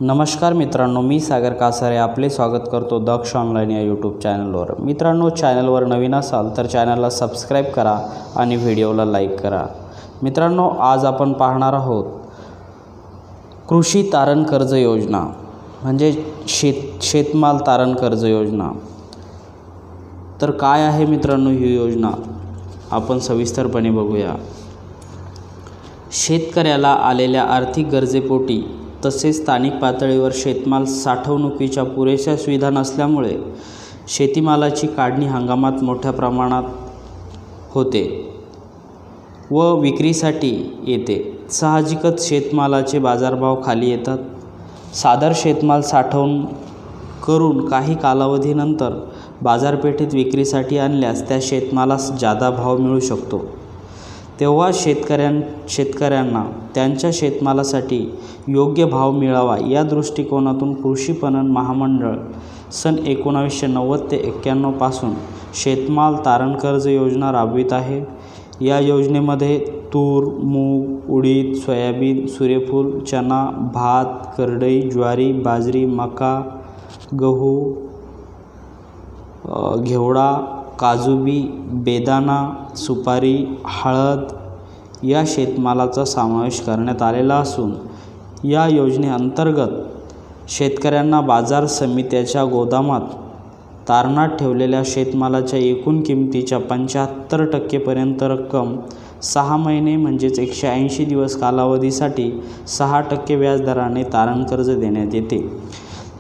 नमस्कार मित्रांनो, मी सागर कासारे आपले स्वागत करतो दक्ष ऑनलाईन या यूट्यूब चॅनलवर। मित्रांनो, चॅनलवर नवीन असाल तर चॅनलला सबस्क्राईब करा आणि व्हिडिओला लाईक करा। मित्रांनो, आज आपण पाहणार आहोत कृषी तारण कर्ज योजना म्हणजे शेतमाल तारण कर्ज योजना। तर काय आहे मित्रांनो ही योजना, आपण सविस्तरपणे बघूया। शेतकऱ्याला आलेल्या आर्थिक गरजेपोटी तसेच स्थानिक पातळीवर शेतमाल साठवणुकीच्या पुरेशा सुविधा नसल्यामुळे शेतीमालाची काढणी हंगामात मोठ्या प्रमाणात होते व विक्रीसाठी येते। साहजिकच शेतमालाचे बाजारभाव खाली येतात। सादर शेतमाल साठवून करून काही कालावधीनंतर बाजारपेठेत विक्रीसाठी आणल्यास त्या शेतमालास जादा भाव मिळू शकतो। तेव्हा शेतकऱ्यांना त्यांच्या शेतमालासाठी योग्य भाव मिळावा या दृष्टिकोनातून कृषी पणन महामंडळ सन 1990 ते 91 पासून शेतमाल तारण कर्ज योजना राबवित आहे। या योजनेमध्ये तूर, मूग, उडीद, सोयाबीन, सूर्यफूल, चना, भात, करडई, ज्वारी, बाजरी, मका, गहू, घेवडा, काजूबी, बेदाणा, सुपारी, हळद या शेतमालाचा समावेश करण्यात आलेला असून या योजनेअंतर्गत शेतकऱ्यांना बाजार समित्याच्या गोदामात तारणात ठेवलेल्या शेतमालाच्या एकूण किमतीच्या 75% रक्कम 6 महिने म्हणजेच 180 दिवस कालावधीसाठी 6% व्याजदराने तारण कर्ज देण्यात येते।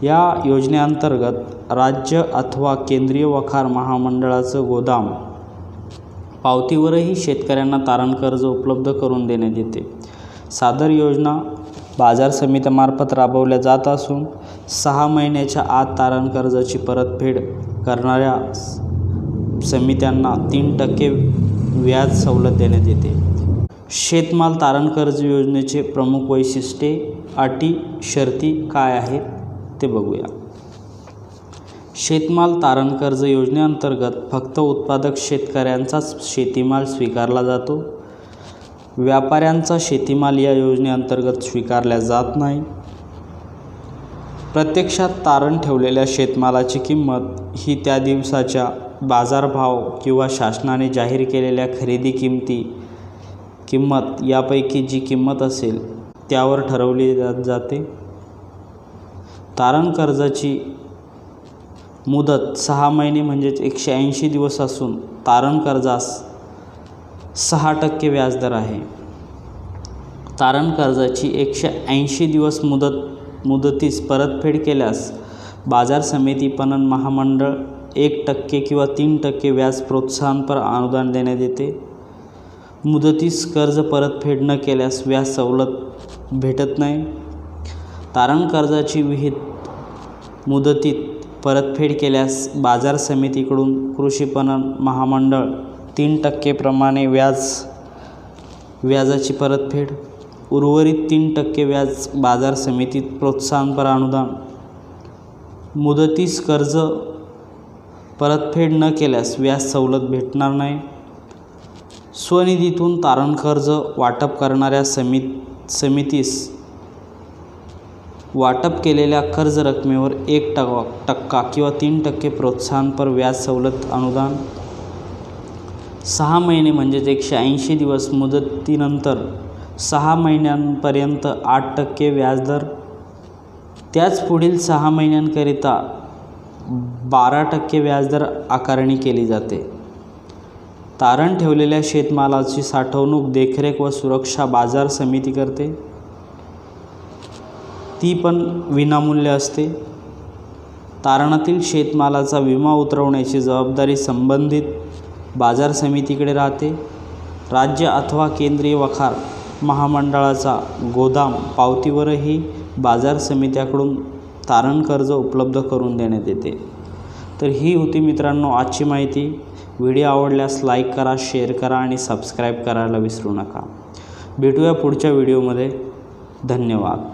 या योजनेअंतर्गत राज्य अथवा केंद्रीय वखार महामंडळाचं गोदाम पावतीवरही शेतकऱ्यांना तारण कर्ज उपलब्ध करून देण्यात येते। सादर योजना बाजार समित्यामार्फत राबवल्या जात असून 6 महिन्याच्या आत तारण कर्जाची परतफेड करणाऱ्या समित्यांना 3% व्याज सवलत देण्यात येते। शेतमाल तारण कर्ज योजनेचे प्रमुख वैशिष्ट्ये, अटी, शर्ती काय आहेत ते बघूया। शेतमाल तारण कर्ज योजनेअंतर्गत फक्त उत्पादक शेतकऱ्यांचाच शेतीमाल स्वीकारला जातो। व्यापाऱ्यांचा शेतीमाल या योजनेअंतर्गत स्वीकारला जात नाही। प्रत्यक्षात तारण ठेवलेल्या शेतमालाची किंमत ही त्या दिवसाच्या बाजारभाव किंवा शासनाने जाहीर केलेल्या खरेदी किंमत यापैकी जी किंमत असेल त्यावर ठरवली जाते। तारण कर्जाची मुदत 6 महिने म्हणजेच 180 दिवस असून तारण कर्जास 6% व्याजदर आहे। तारण कर्जाची 180 दिवस मुदतीस परतफेड केल्यास बाजार समिती पणन महामंडळ 1% किंवा 3% व्याज प्रोत्साहनपर अनुदान देण्यात येते। मुदतीस कर्ज परतफेड न केल्यास व्याज सवलत भेटत नाही। तारण कर्जाची विहित मुदतीत परतफेड केल्यास बाजार समितीकडून कृषी पणन महामंडळ 3% प्रमाणे व्याजाची परतफेड, उर्वरित 3% व्याज बाजार समितीत प्रोत्साहनपर अनुदान। मुदतीस कर्ज परतफेड न केल्यास व्याज सवलत भेटणार नाही। स्वनिधीतून तारण कर्ज वाटप करणाऱ्या समितीस वाटप केलेल्या कर्ज रकमेवर 1% किंवा 3% प्रोत्साहनपर व्याज सवलत अनुदान। 6 महिने म्हणजेच 180 दिवस मुदतीनंतर 6 महिन्यांपर्यंत 8% व्याजदर, त्याच पुढील 6 महिन्यांकरिता 12% व्याजदर आकारणी केली जाते। तारण ठेवलेल्या शेतमालाची साठवणूक, देखरेख व सुरक्षा बाजार समिती करते, ती पण विनामूल्य असते। तारणातील शेतमालाचा विमा उतरवण्याची जबाबदारी संबंधित बाजार समितीकडे राहते। राज्य अथवा केंद्रीय वखार महामंडळाचा गोदाम पावतीवरही बाजार समित्याकडून तारण कर्ज उपलब्ध करून देण्यात येते। तर ही होती मित्रांनो आजची माहिती। व्हिडिओ आवडल्यास लाईक करा, शेअर करा आणि सबस्क्राईब करायला विसरू नका। भेटूया पुढच्या व्हिडिओमध्ये। धन्यवाद।